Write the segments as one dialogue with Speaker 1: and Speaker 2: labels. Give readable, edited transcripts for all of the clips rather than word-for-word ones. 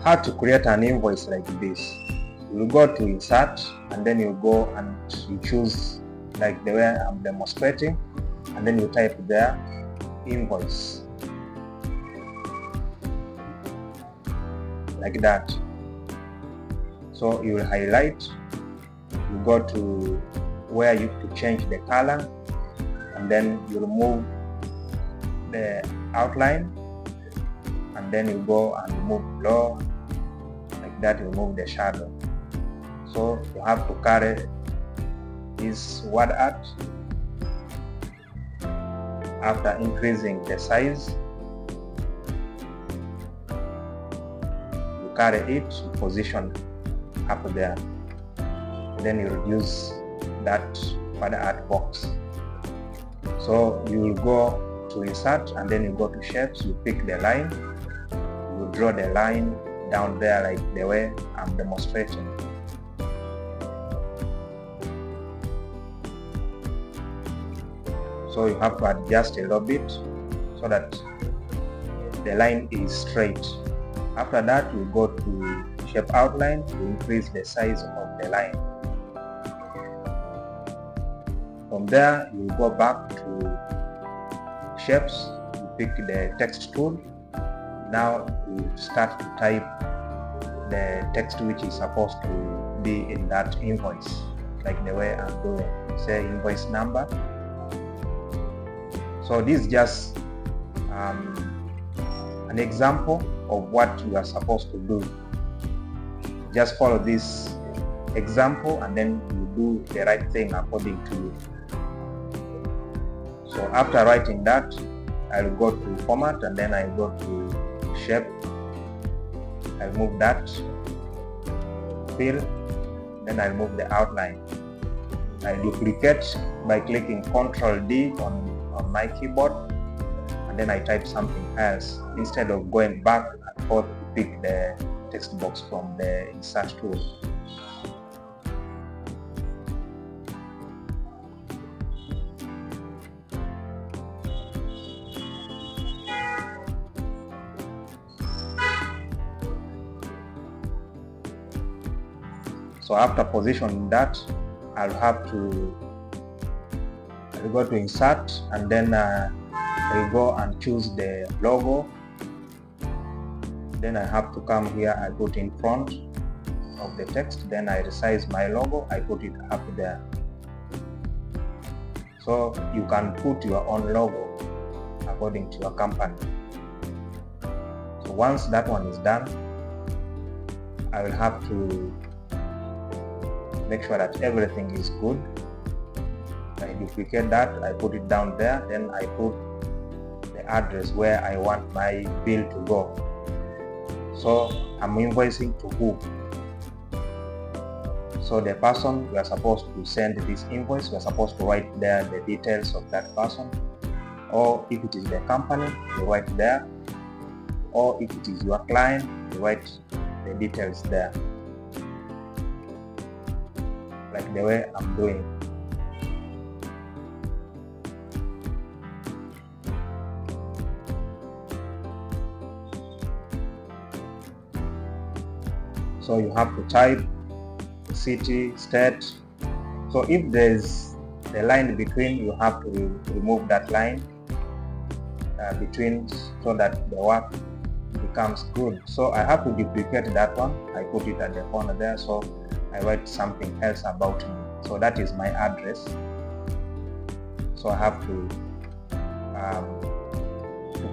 Speaker 1: how to create an invoice like this. You go to insert, and then you go and you choose like the way I'm demonstrating, and then you type there invoice like that. So you will highlight, you go to where you to change the color, and then you remove the outline, and then you go and remove blur like that, you remove the shadow. So you have to carry this word art. After increasing the size, you carry it, you position up there, then you reduce that word art box. So you will go to insert, and then you go to shapes, you pick the line, you draw the line down there like the way I'm demonstrating. So you have to adjust a little bit so that the line is straight. After that, you go to shape outline to increase the size of the line. From there, you go back to shapes, you pick the text tool. Now you start to type the text which is supposed to be in that invoice, like the way I'm doing, say invoice number. So this is just an example of what you are supposed to do. Just follow this example, and then you do the right thing according to you. So after writing that, I will go to format, and then I go to shape. I move that fill, then I move the outline. I duplicate by clicking Ctrl D on my keyboard, and then I type something else instead of going back and forth to pick the text box from the insert tool. So after positioning that, I'll go to insert, and then I'll go and choose the logo. Then I have to come here, I put in front of the text, then I resize my logo, I put it up there. So you can put your own logo according to your company. So once that one is done, I will have to make sure that everything is good. I duplicate that, I put it down there, then I put the address where I want my bill to go. So I'm invoicing to who? So the person we are supposed to send this invoice, we are supposed to write there the details of that person. Or if it is the company, you write there. Or if it is your client, you write the details there, like the way I'm doing. So you have to type city, state. So if there's the line between, you have to remove that line between, so that the work becomes good. So I have to duplicate that one. I put it at the corner there, so I write something else about me. So that is my address. So I have to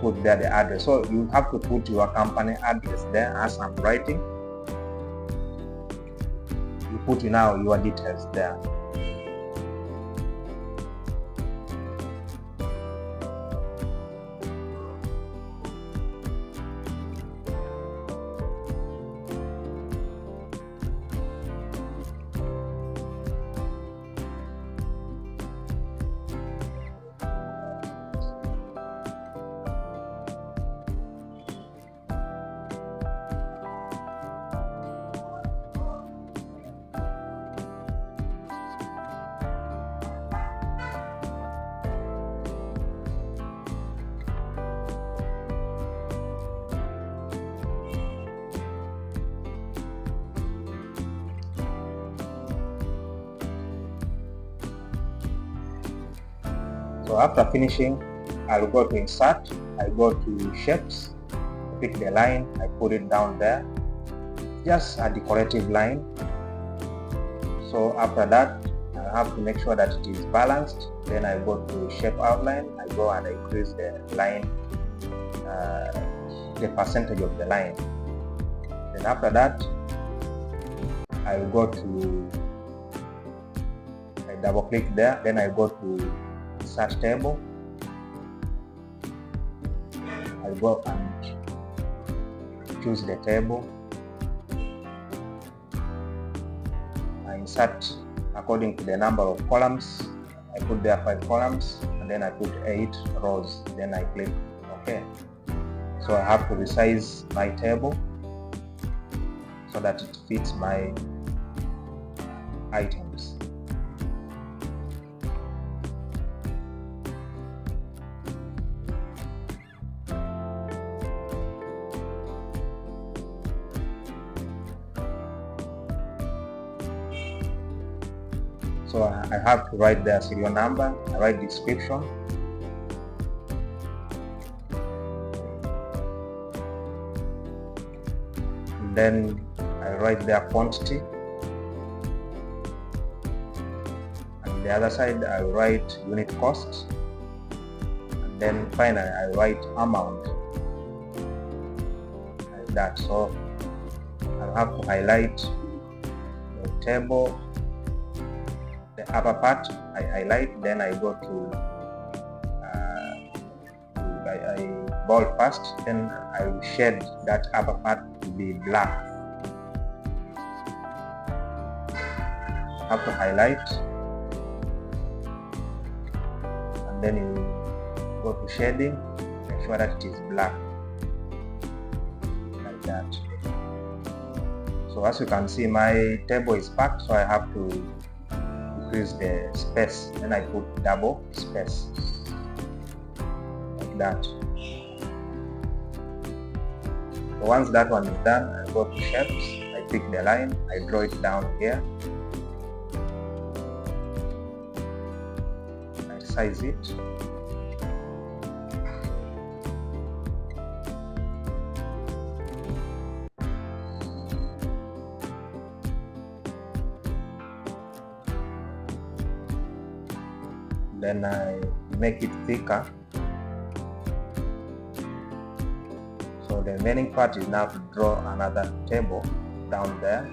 Speaker 1: put there the address. So you have to put your company address there as I'm writing. You put now your details there. So after finishing, I'll go to insert, I go to shapes, pick the line, I put it down there, just a decorative line. So after that, I have to make sure that it is balanced. Then I go to shape outline, I go and increase the line, the percentage of the line. Then after that, I will go to, I double click there, then I go to insert table. I go and choose the table. I insert according to the number of columns. I put there 5 columns, and then I put 8 rows. Then I click OK. So I have to resize my table so that it fits my items. So I have to write the serial number, I write description, and then I write their quantity, and the other side I write unit cost, and then finally I write amount, like that. So I have to highlight the table. The upper part I highlight, then I go to I bold first, then I will shade that upper part to be black. I have to highlight, and then you go to shading, make sure that it is black, like that. So as you can see, my table is packed, so I have to increase the space, then I put double space, like that. So once that one is done, I go to shapes, I pick the line, I draw it down here, I size it, then I make it thicker. So the remaining part is now to draw another table down there.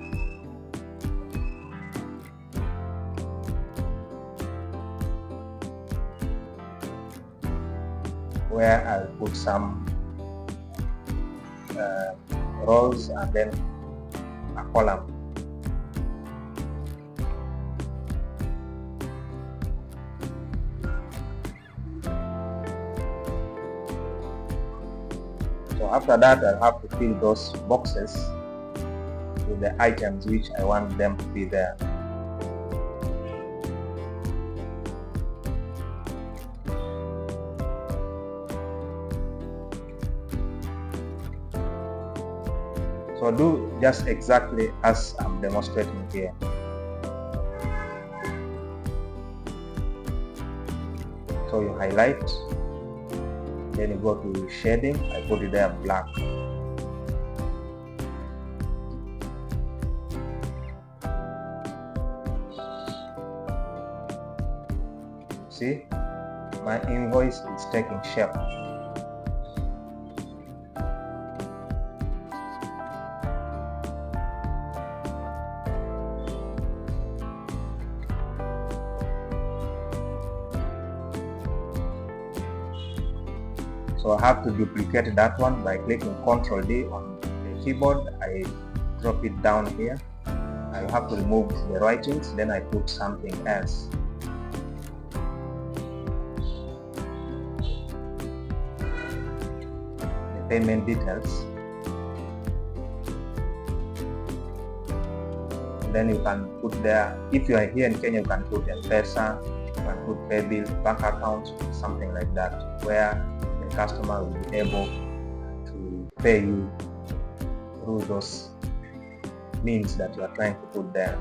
Speaker 1: Where I'll put some rows and then a column. So after that, I'll have to fill those boxes with the items which I want them to be there. So do just exactly as I'm demonstrating here. So you highlight, then you go to shading, I put it there black. See, my invoice is taking shape. So I have to duplicate that one by clicking Ctrl D on the keyboard. I drop it down here. I have to remove the writings, then I put something else. The payment details. And then you can put there, if you are here in Kenya, you can put M-Pesa, you can put paybill, bank account, something like that, where customer will be able to pay you through those means that you are trying to put there.